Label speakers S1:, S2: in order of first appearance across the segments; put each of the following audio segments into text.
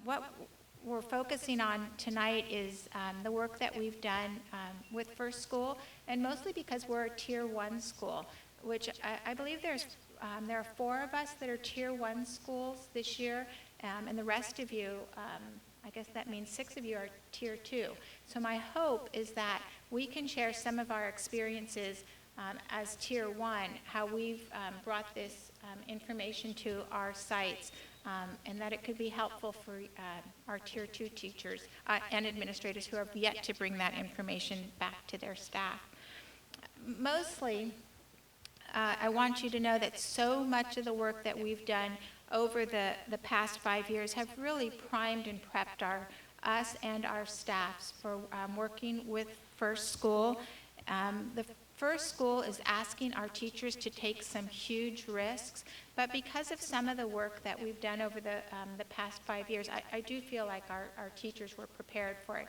S1: what we're focusing on tonight is the work that we've done with First School, and mostly because we're a Tier 1 school, which I believe there are 4 of us that are Tier 1 schools this year, and the rest of you, I guess that means 6 of you are Tier 2. So my hope is that we can share some of our experiences as Tier 1, how we've brought this information to our sites, and that it could be helpful for our Tier 2 teachers and administrators who have yet to bring that information back to their staff. Mostly, I want you to know that so much of the work that we've done over the past 5 years have really primed and prepped us and our staffs for working with First School. The First School is asking our teachers to take some huge risks, but because of some of the work that we've done over the past 5 years, I do feel like our teachers were prepared for it.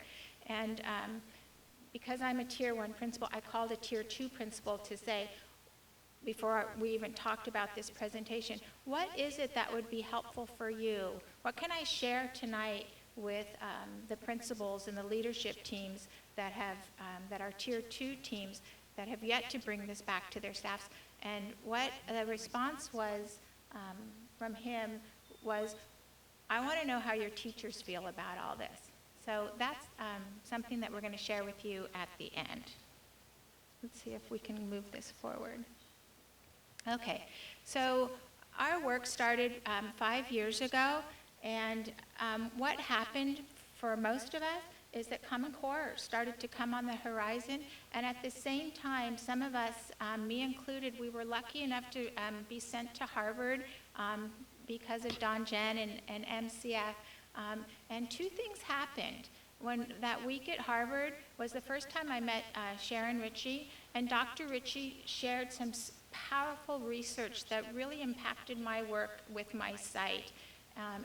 S1: And because I'm a Tier 1 principal, I called a Tier 2 principal to say, before we even talked about this presentation, what is it that would be helpful for you? What can I share tonight with the principals and the leadership teams that are Tier 2 teams that have yet to bring this back to their staffs? And what the response was from him was, I want to know how your teachers feel about all this. So that's something that we're going to share with you at the end. Let's see if we can move this forward. Okay, so our work started 5 years ago, and what happened for most of us is that Common Core started to come on the horizon, and at the same time, some of us, me included, we were lucky enough to be sent to Harvard because of Don Jen and MCF, and 2 things happened. That week at Harvard was the first time I met Sharon Ritchie, and Dr. Ritchie shared some powerful research that really impacted my work with my site.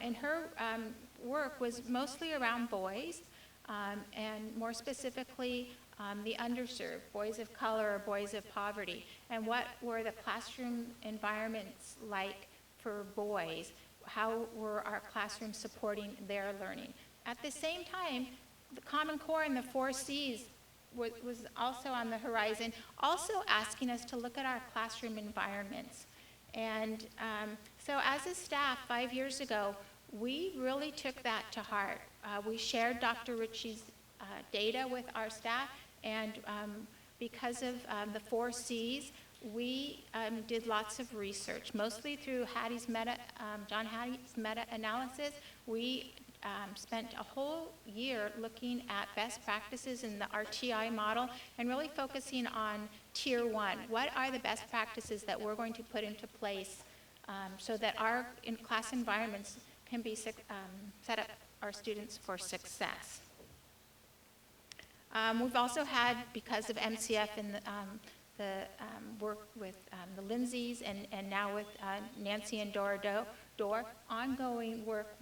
S1: And her work was mostly around boys, and more specifically the underserved, boys of color or boys of poverty, and what were the classroom environments like for boys, how were our classrooms supporting their learning. At the same time, the Common Core and the 4 C's was also on the horizon, also asking us to look at our classroom environments. And so as a staff 5 years ago, we really took that to heart. We shared Dr. Ritchie's data with our staff, and because of the 4 C's, we did lots of research, mostly through John Hattie's meta-analysis. We spent a whole year looking at best practices in the RTI model and really focusing on Tier 1. What are the best practices that we're going to put into place so that our class environments can be set up our students for success? We've also had, because of MCF and the work with the Lindsays and now with Nancy and Dora Dorr, ongoing work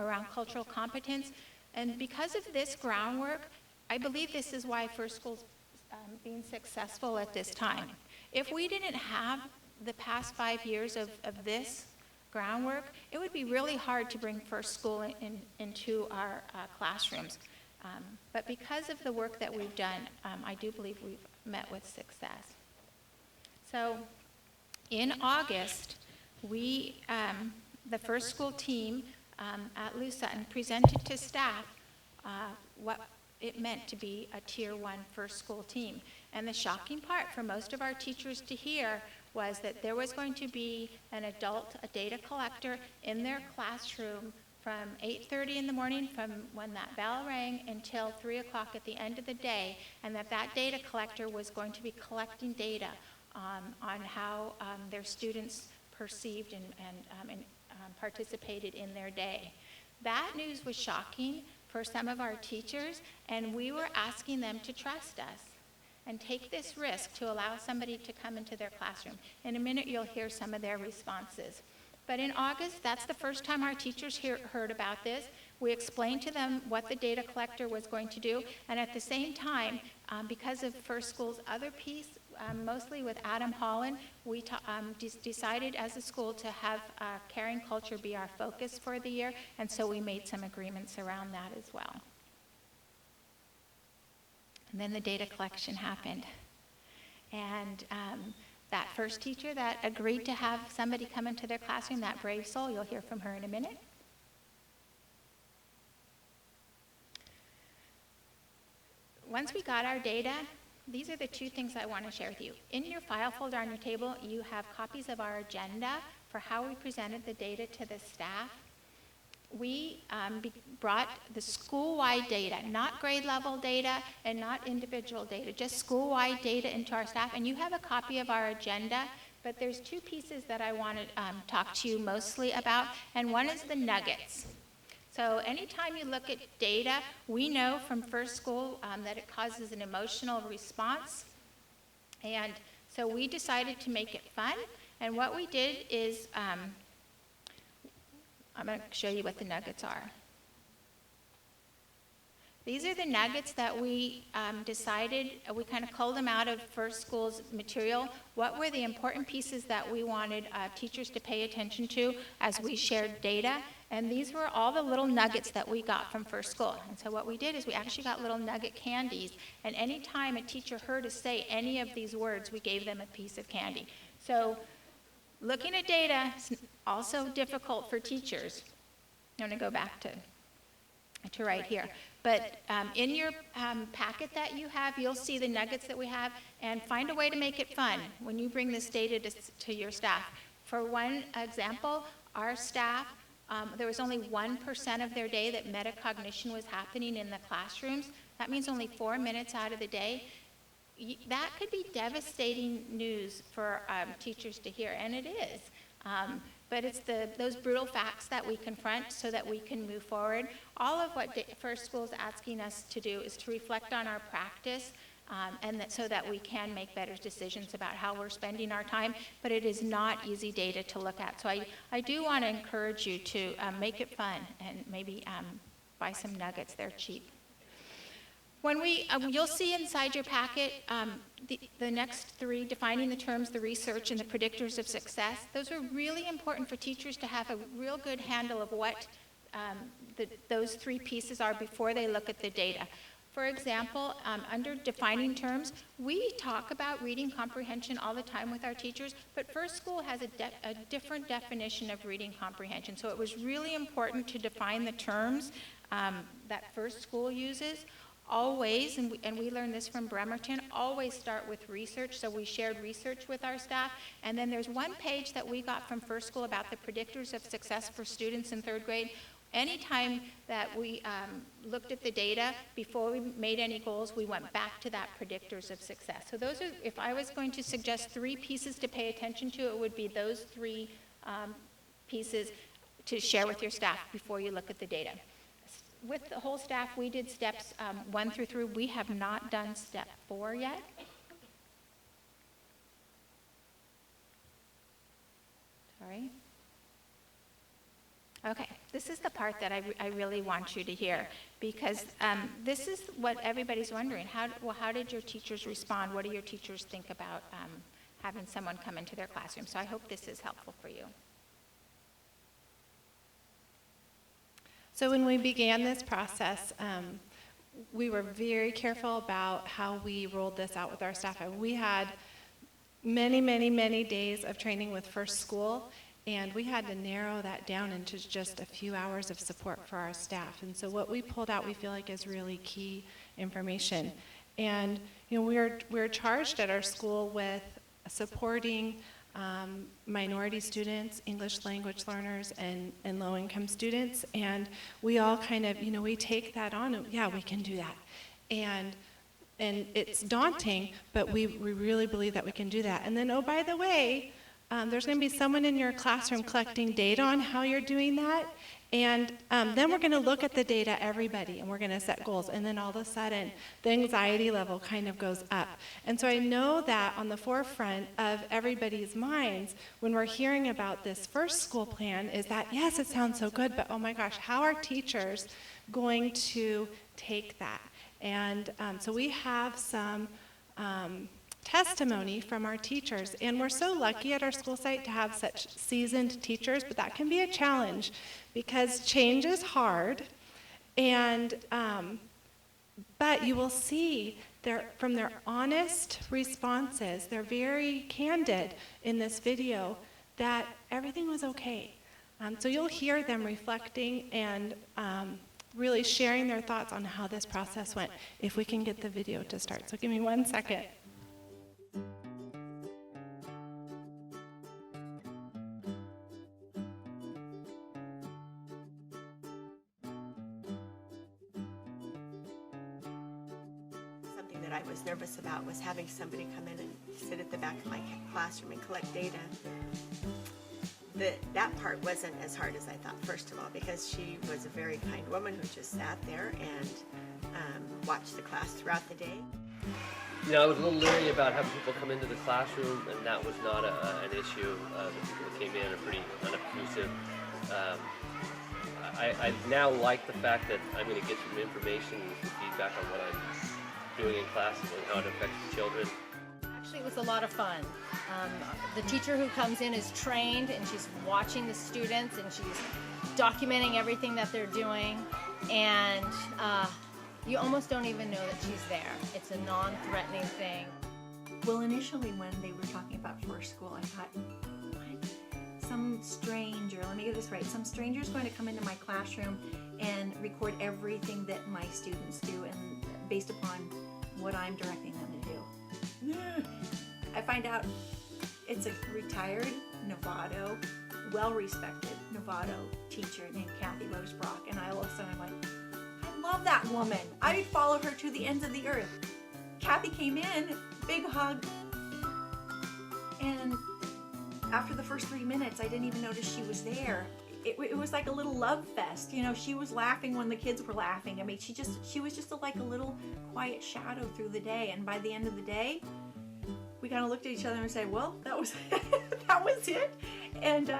S1: around cultural competence. And because of this groundwork, I believe this is why First School's being successful at this time. If we didn't have the past 5 years of this groundwork, it would be really hard to bring First School into our classrooms. But because of the work that we've done, I do believe we've met with success. So in August, we, the First School team at Sutton, presented to staff what it meant to be a Tier 1 First School team. And the shocking part for most of our teachers to hear was that there was going to be an adult, a data collector, in their classroom from 8:30 in the morning, from when that bell rang, until 3 o'clock at the end of the day, and that data collector was going to be collecting data on how their students perceived and participated in their day. That news was shocking for some of our teachers, and we were asking them to trust us and take this risk to allow somebody to come into their classroom. In a minute, you'll hear some of their responses. But in August, that's the first time our teachers heard about this. We explained to them what the data collector was going to do, and at the same time, because of First School's other piece, mostly with Adam Holland, we decided as a school to have caring culture be our focus for the year, and so we made some agreements around that as well. And then the data collection happened. And that first teacher that agreed to have somebody come into their classroom, that brave soul, you'll hear from her in a minute. Once we got our data, these are the two things I want to share with you. In your file folder on your table, you have copies of our agenda for how we presented the data to the staff. We brought the school-wide data, not grade level data and not individual data, just school-wide data into our staff. And you have a copy of our agenda, but there's two pieces that I want to talk to you mostly about, and one is the nuggets. So anytime you look at data, we know from first school that it causes an emotional response. And so we decided to make it fun. And what we did is, I'm going to show you what the nuggets are. These are the nuggets that we decided, we kind of culled them out of first school's material. What were the important pieces that we wanted teachers to pay attention to as we shared data? And these were all the little nuggets that we got from first school. And so what we did is we actually got little nugget candies. And anytime a teacher heard us say any of these words, we gave them a piece of candy. So looking at data is also difficult for teachers. I'm going to go back to right here. But in your packet that you have, you'll see the nuggets that we have, and find a way to make it fun when you bring this data to your staff. For one example, our staff, there was only 1% of their day that metacognition was happening in the classrooms. That means only 4 minutes out of the day. That could be devastating news for teachers to hear, and it is. But it's those brutal facts that we confront so that we can move forward. All of what First School is asking us to do is to reflect on our practice so that we can make better decisions about how we're spending our time. But it is not easy data to look at. So I do want to encourage you to make it fun and maybe buy some nuggets. They're cheap. When you'll see inside your packet the next three, defining the terms, the research, and the predictors of success. Those are really important for teachers to have a real good handle of what those three pieces are before they look at the data. For example, under defining terms, we talk about reading comprehension all the time with our teachers, but First School has a different definition of reading comprehension. So it was really important to define the terms that First School uses. Always, and we learned this from Bremerton, always start with research. So we shared research with our staff. And then there's one page that we got from First School about the predictors of success for students in third grade. Anytime that we looked at the data, before we made any goals, we went back to that predictors of success. So those are, if I was going to suggest three pieces to pay attention to, it would be those three pieces to share with your staff before you look at the data. With the whole staff, we did steps 1 through 3. We have not done step 4 yet. Sorry. Okay, this is the part that I really want you to hear, because this is what everybody's wondering. How did your teachers respond? What do your teachers think about having someone come into their classroom? So I hope this is helpful for you.
S2: So when we began this process, we were very careful about how we rolled this out with our staff. And we had many, many, many days of training with First School, and we had to narrow that down into just a few hours of support for our staff. And so what we pulled out, we feel like is really key information. And we're charged at our school with supporting minority students, English language learners, and low-income students, and we all kind of, we take that on, and yeah, we can do that. And it's daunting, but we really believe that we can do that. And then, oh, by the way, there's going to be someone in your classroom collecting data on how you're doing that, and then we're going to look at the data, everybody, and we're going to set goals. And then all of a sudden, the anxiety level kind of goes up. And so I know that on the forefront of everybody's minds, when we're hearing about this First School plan, is that, yes, it sounds so good, but oh my gosh, how are teachers going to take that? And so we have some testimony from our teachers. And we're so lucky at our school site to have such seasoned teachers, but that can be a challenge because change is hard. And but you will see from their honest responses, they're very candid in this video, that everything was okay. So you'll hear them reflecting and really sharing their thoughts on how this process went, if we can get the video to start. So give me 1 second.
S3: Something that I was nervous about was having somebody come in and sit at the back of my classroom and collect data. That part wasn't as hard as I thought, first of all, because she was a very kind woman who just sat there and watched the class throughout the day.
S4: You know, I was a little leery about having people come into the classroom, and that was not an issue. The people that came in are pretty unobtrusive. I now like the fact that I'm going to get some information and some feedback on what I'm doing in classes and how it affects the children.
S5: Actually, it was a lot of fun. The teacher who comes in is trained, and she's watching the students, and she's documenting everything that they're doing, and you almost don't even know that she's there. It's a non-threatening thing.
S6: Well, initially when they were talking about first school, I thought, what? Some stranger, let me get this right, some stranger's going to come into my classroom and record everything that my students do, and based upon what I'm directing them to do. I find out it's a retired Novato, well-respected Novato teacher named Kathy Rose Brock, and all of a sudden I'm like, I love that woman. I'd follow her to the ends of the earth. Kathy came in, big hug, and after the first 3 minutes, I didn't even notice she was there. It was like a little love fest. You know, she was laughing when the kids were laughing. I mean, she was just like a little quiet shadow through the day. And by the end of the day, we kind of looked at each other and said, well, that was that was it. And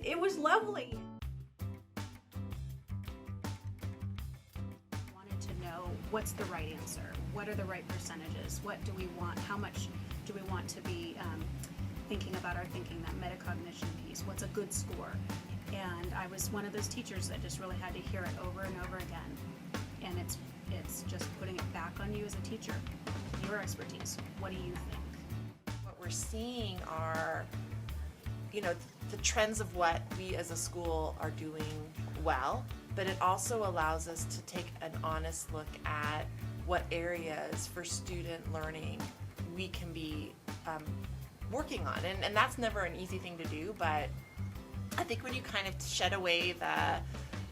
S6: it was lovely.
S7: Wanted to know what's the right answer, what are the right percentages, what do we want, how much do we want to be thinking about our thinking, that metacognition piece, what's a good score. And I was one of those teachers that just really had to hear it over and over again. And it's just putting it back on you as a teacher, your expertise. What do you think?
S8: What we're seeing are, you know, the trends of what we as a school are doing well, but it also allows us to take an honest look at what areas for student learning we can be working on. And that's never an easy thing to do, but I think when you kind of shed away the,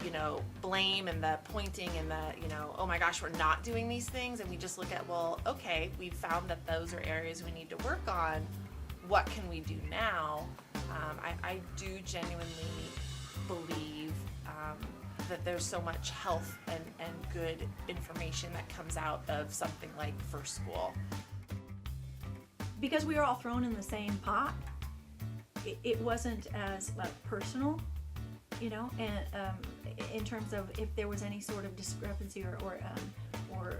S8: you know, blame and the pointing and the, you know, oh my gosh, we're not doing these things, and we just look at, well, okay, we've found that those are areas we need to work on. What can we do now? I do genuinely believe that there's so much health and good information that comes out of something like First School.
S6: Because we were all thrown in the same pot, it wasn't as personal, you know, and in terms of if there was any sort of discrepancy or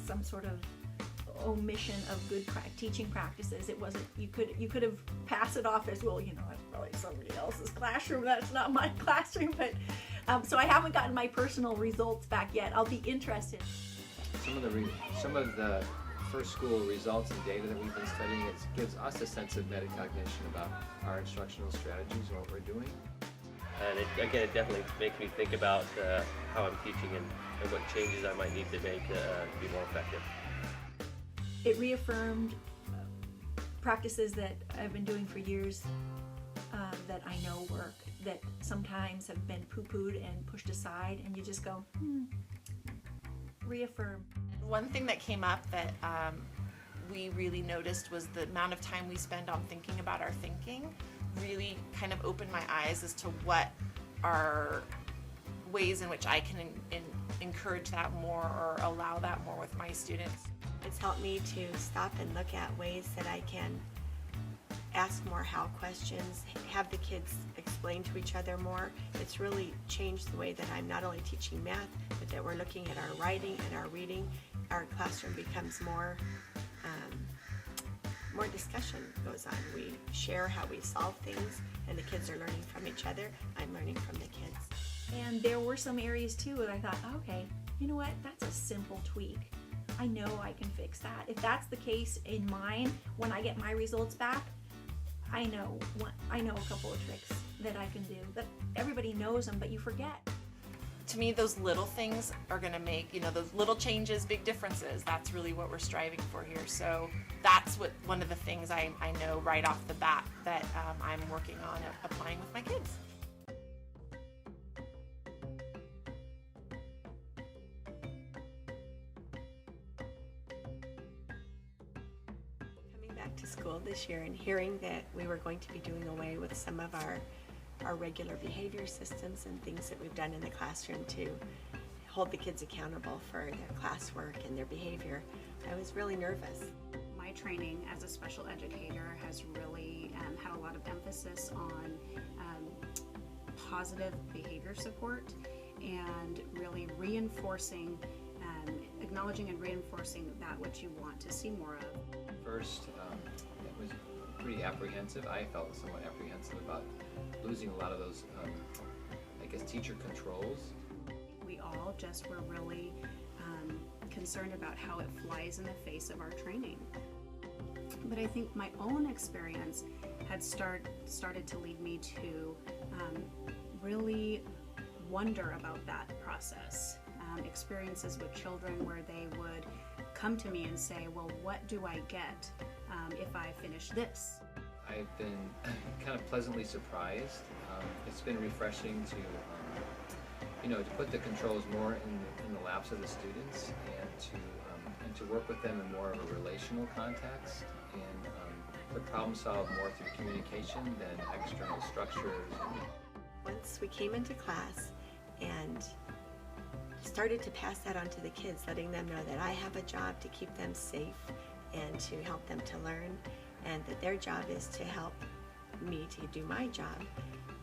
S6: some sort of omission of good teaching practices. It wasn't, you could have passed it off as, well, you know, that's probably somebody else's classroom, that's not my classroom. But so I haven't gotten my personal results back yet. I'll be interested.
S9: Some of the First School results and data that we've been studying, it gives us a sense of metacognition about our instructional strategies and what we're doing.
S4: And it definitely makes me think about how I'm teaching and what changes I might need to make to be more effective.
S6: It reaffirmed practices that I've been doing for years that I know work, that sometimes have been poo-pooed and pushed aside, and you just go, reaffirm.
S8: One thing that came up that we really noticed was the amount of time we spend on thinking about our thinking really kind of opened my eyes as to what are ways in which I can encourage that more or allow that more with my students.
S3: It's helped me to stop and look at ways that I can ask more how questions, have the kids explain to each other more. It's really changed the way that I'm not only teaching math, but that we're looking at our writing and our reading our classroom becomes more discussion goes on. We share how we solve things, and the kids are learning from each other. I'm learning from the kids.
S6: And there were some areas too where I thought, okay, you know what, that's a simple tweak. I know I can fix that. If that's the case in mine, when I get my results back, I know a couple of tricks that I can do. That everybody knows them, but you forget.
S8: To me, those little things are going to make, those little changes, big differences. That's really what we're striving for here. So that's one of the things I know right off the bat that I'm working on applying with my kids.
S3: Coming back to school this year and hearing that we were going to be doing away with some of our regular behavior systems and things that we've done in the classroom to hold the kids accountable for their classwork and their behavior, I was really nervous.
S7: My training as a special educator has really had a lot of emphasis on positive behavior support and really reinforcing, acknowledging and reinforcing that which you want to see more of.
S9: First, it was pretty apprehensive. I felt somewhat apprehensive about losing a lot of those, teacher controls.
S7: We all just were really concerned about how it flies in the face of our training. But I think my own experience had started to lead me to really wonder about that process. Experiences with children where they would come to me and say, well, what do I get if I finish this?
S9: I've been kind of pleasantly surprised. It's been refreshing to put the controls more in the laps of the students and to work with them in more of a relational context and to problem solve more through communication than external structures.
S3: Once we came into class and started to pass that on to the kids, letting them know that I have a job to keep them safe and to help them to learn, and that their job is to help me to do my job,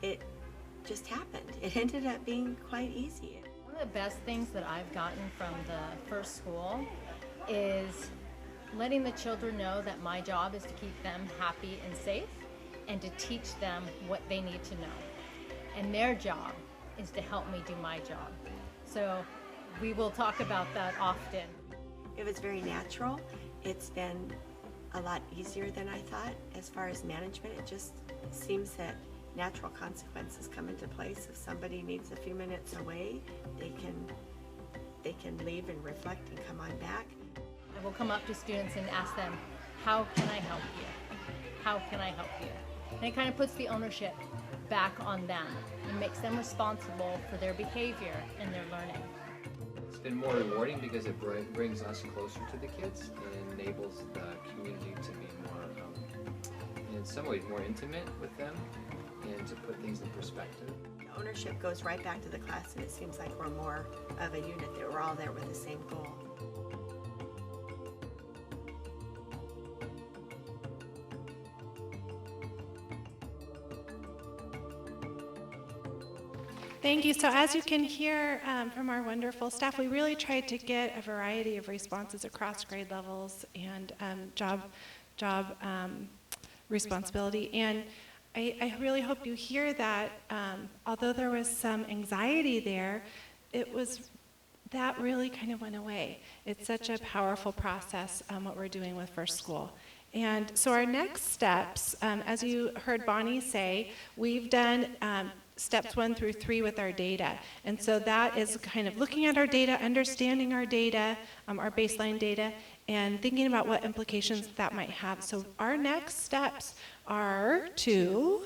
S3: it just happened. It ended up being quite easy.
S5: One of the best things that I've gotten from the first school is letting the children know that my job is to keep them happy and safe and to teach them what they need to know. And their job is to help me do my job. So we will talk about that often.
S3: It was very natural. It's been a lot easier than I thought as far as management. It just seems that natural consequences come into place. If somebody needs a few minutes away, they can leave and reflect and come on back.
S5: I will come up to students and ask them, how can I help you? How can I help you? And it kind of puts the ownership back on them and makes them responsible for their behavior and their learning.
S9: It's been more rewarding because it brings us closer to the kids and enables the community to be more, in some ways, more intimate with them and to put things in perspective.
S3: The ownership goes right back to the class, and it seems like we're more of a unit, that we're all there with the same goal.
S2: Thank you. So as you can hear from our wonderful staff, we really tried to get a variety of responses across grade levels and job responsibility. And I really hope you hear that although there was some anxiety there, that really kind of went away. It's such a powerful process, what we're doing with First School. And so our next steps, as you heard Bonnie say, we've done steps 1 through 3 with our data. And so that is kind of looking at our data, understanding our data, our baseline data, and thinking about what implications that might have. So our next steps are to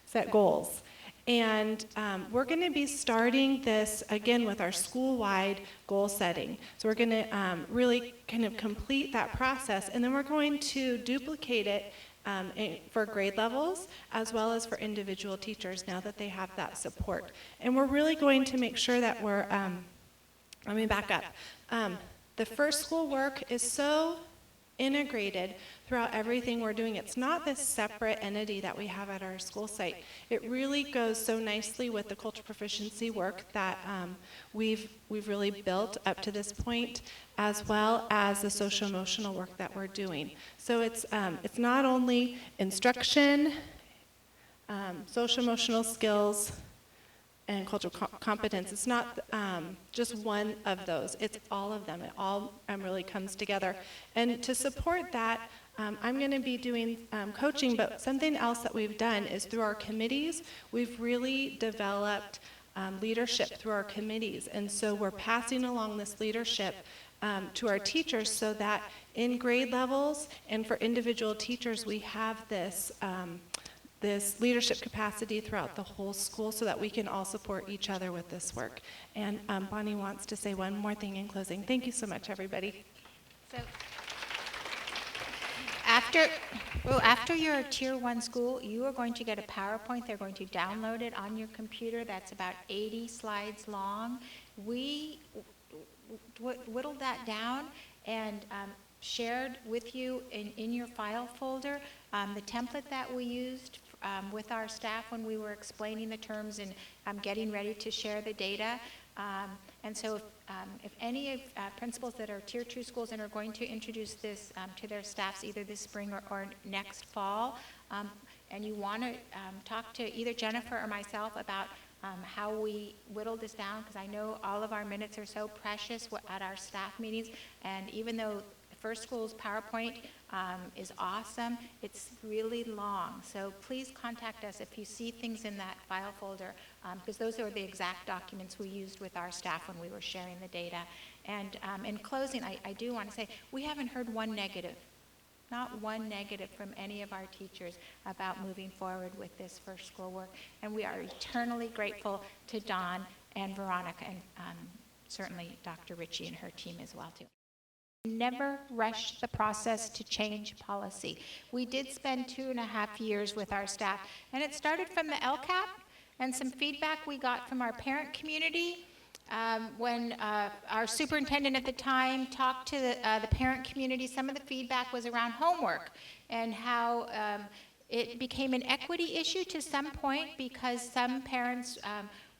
S2: set goals. And we're going to be starting this again with our school-wide goal setting. So we're going to really kind of complete that process, and then we're going to duplicate it for grade levels as well as for individual teachers now that they have that support. And we're really going to make sure that we're, let me back up. The First School work is so integrated throughout everything we're doing. It's not this separate entity that we have at our school site. It really goes so nicely with the cultural proficiency work that we've really built up to this point, as well as the social emotional work that we're doing. So it's not only instruction, social emotional skills, and cultural competence. It's not just one of those. It's all of them. It all really comes together. And to support that, I'm going to be doing coaching, but something else that we've done is through our committees, we've really developed leadership through our committees. And so we're passing along this leadership to our teachers so that in grade levels and for individual teachers, we have this leadership capacity throughout the whole school so that we can all support each other with this work. And Bonnie wants to say one more thing in closing. Thank you so much, everybody.
S1: So after your Tier 1 school, you are going to get a PowerPoint. They're going to download it on your computer. That's about 80 slides long. We whittled that down and shared with you in your file folder the template that we used with our staff when we were explaining the terms and getting ready to share the data. And so if any of principals that are Tier 2 schools and are going to introduce this to their staffs either this spring or next fall, and you want to talk to either Jennifer or myself about how we whittled this down, because I know all of our minutes are so precious at our staff meetings, and even though First School's PowerPoint is awesome, it's really long. So please contact us if you see things in that file folder, because those are the exact documents we used with our staff when we were sharing the data. And in closing, I do want to say, we haven't heard one negative, not one negative from any of our teachers about moving forward with this First School work. And we are eternally grateful to Dawn and Veronica, and certainly Dr. Ritchie and her team as well, too. Never rush the process to change policy. We did spend 2.5 years with our staff, and it started from the LCAP and some feedback we got from our parent community when our superintendent at the time talked to the parent community. Some of the feedback was around homework and how it became an equity issue to some point because some parents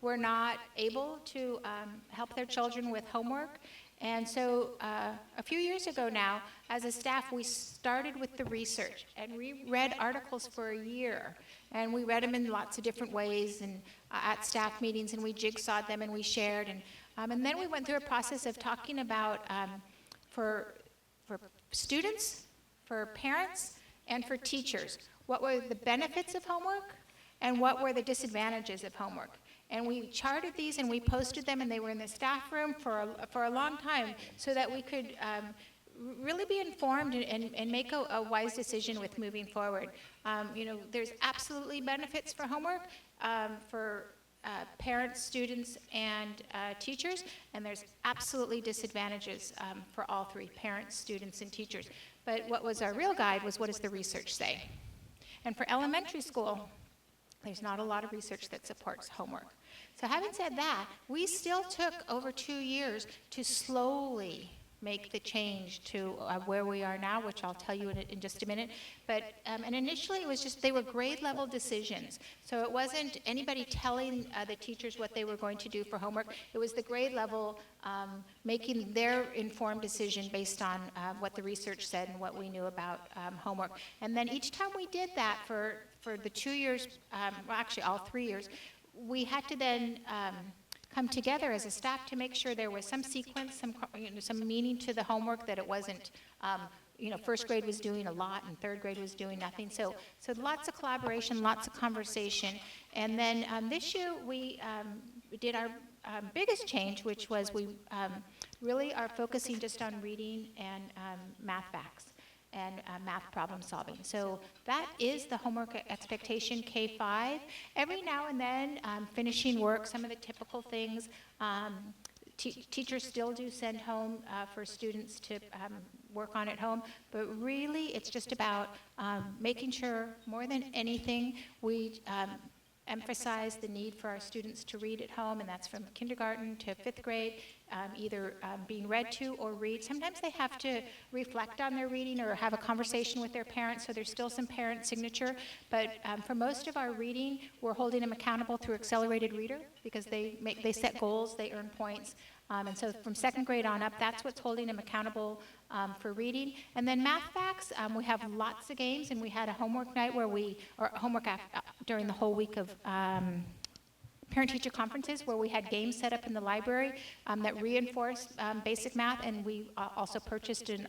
S1: were not able to help their children with homework. And so a few years ago now, as a staff, we started with the research, and we read articles for a year. And we read them in lots of different ways and at staff meetings, and we jigsawed them and we shared. And then we went through a process of talking about for students, for parents, and for teachers, what were the benefits of homework and what were the disadvantages of homework. And we charted these and we posted them, and they were in the staff room for a long time so that we could really be informed and make a wise decision with moving forward. You know, there's absolutely benefits for homework for parents, students, and teachers, and there's absolutely disadvantages for all three, parents, students, and teachers. But what was our real guide was, what does the research say? And for elementary school, there's not a lot of research that supports homework. So having said that, we still took over 2 years to slowly make the change to where we are now, which I'll tell you in just a minute. But and initially it was just, they were grade level decisions. So it wasn't anybody telling the teachers what they were going to do for homework. It was the grade level making their informed decision based on what the research said and what we knew about homework. And then each time we did that for the 2 years, well actually all 3 years, we had to then come together as a staff to make sure there was some sequence, some meaning to the homework, that it wasn't, first grade was doing a lot and third grade was doing nothing. So lots of collaboration, lots of conversation. And then this year we did our biggest change, which was we really are focusing just on reading and math facts and math problem solving. So that is the homework expectation, K-5. Every now and then, finishing work, some of the typical things. Teachers still do send home for students to work on at home, but really it's just about making sure, more than anything, we emphasize the need for our students to read at home, and that's from kindergarten to 5th grade, either being read to or read. Sometimes they have to reflect on their reading or have a conversation with their parents, so there's still some parent signature. But for most of our reading, we're holding them accountable through Accelerated Reader, because they set goals, they earn points. And so from 2nd grade on up, that's what's holding them accountable for reading. And then math facts, we have lots of games, and we had a homework night during the whole week of parent-teacher conferences where we had games set up in the library that reinforced basic math, and we also purchased an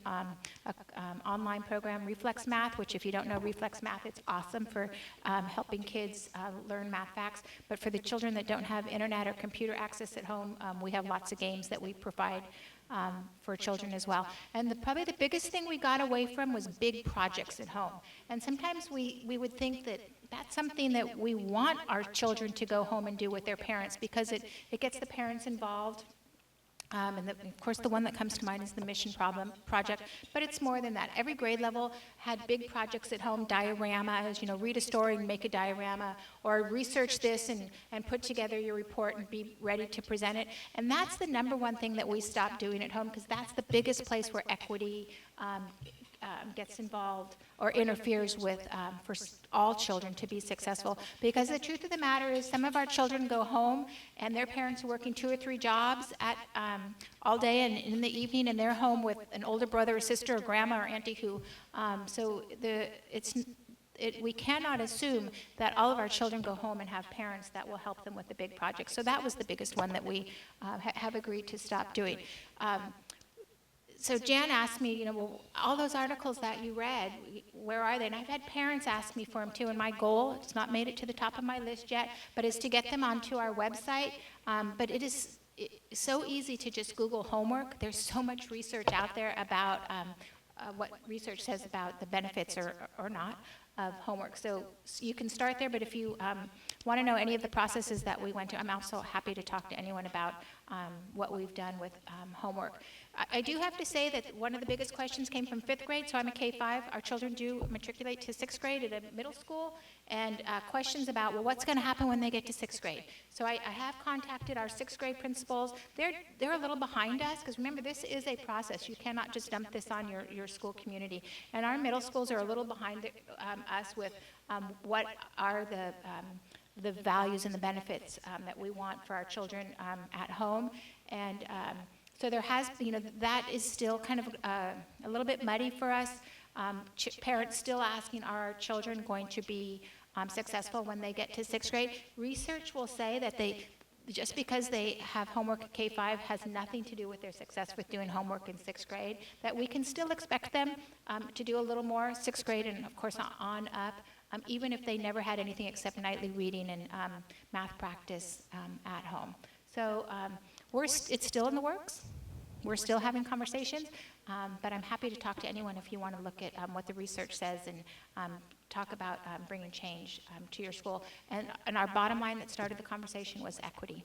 S1: online program, Reflex Math, which if you don't know Reflex Math, it's awesome for helping kids learn math facts. But for the children that don't have internet or computer access at home, we have lots of games that we provide for children as well. And probably the biggest thing we got away from was big projects at home. And sometimes we would think that that's something that we want our children to go home and do with their parents, because it gets the parents involved. And of course, the one that comes to mind is the Mission Project, but it's more than that. Every grade level had big projects at home, dioramas, read a story and make a diorama, or research this and put together your report and be ready to present it. And that's the number one thing that we stopped doing at home, because that's the biggest place where equity gets involved or interferes with for all children to be successful. Because the truth of the matter is, some of our children go home and their parents are working 2 or 3 jobs all day and in the evening, and they're home with an older brother or sister or grandma or auntie who, we cannot assume that all of our children go home and have parents that will help them with the big projects. So that was the biggest one that we have agreed to stop doing. So Jan asked me, well, all those articles that you read, where are they? And I've had parents ask me for them too, and my goal, it's not made it to the top of my list yet, but is to get them onto our website. But it is so easy to just Google homework. There's so much research out there about what research says about the benefits or not of homework. So you can start there, but if you want to know any of the processes that we went to, I'm also happy to talk to anyone about what we've done with homework. I do have to say that one of the biggest questions came from 5th grade, so I'm a K-5. Our children do matriculate to 6th grade at a middle school, and questions about, well, what's going to happen when they get to 6th grade? So I have contacted our 6th grade principals. They're a little behind us, because remember, this is a process. You cannot just dump this on your school community. And our middle schools are a little behind us with what are the values and the benefits that we want for our children at home. And so there has, that is still kind of a little bit muddy for us. Parents still asking, are our children going to be successful when they get to 6th grade? Research will say that just because they have homework at K-5 has nothing to do with their success with doing homework in 6th grade, that we can still expect them to do a little more 6th grade and, of course, on up, even if they never had anything except nightly reading and math practice at home. So it's still in the works. We're still having conversations, but I'm happy to talk to anyone if you want to look at what the research says and talk about bringing change to your school. And our bottom line that started the conversation was equity.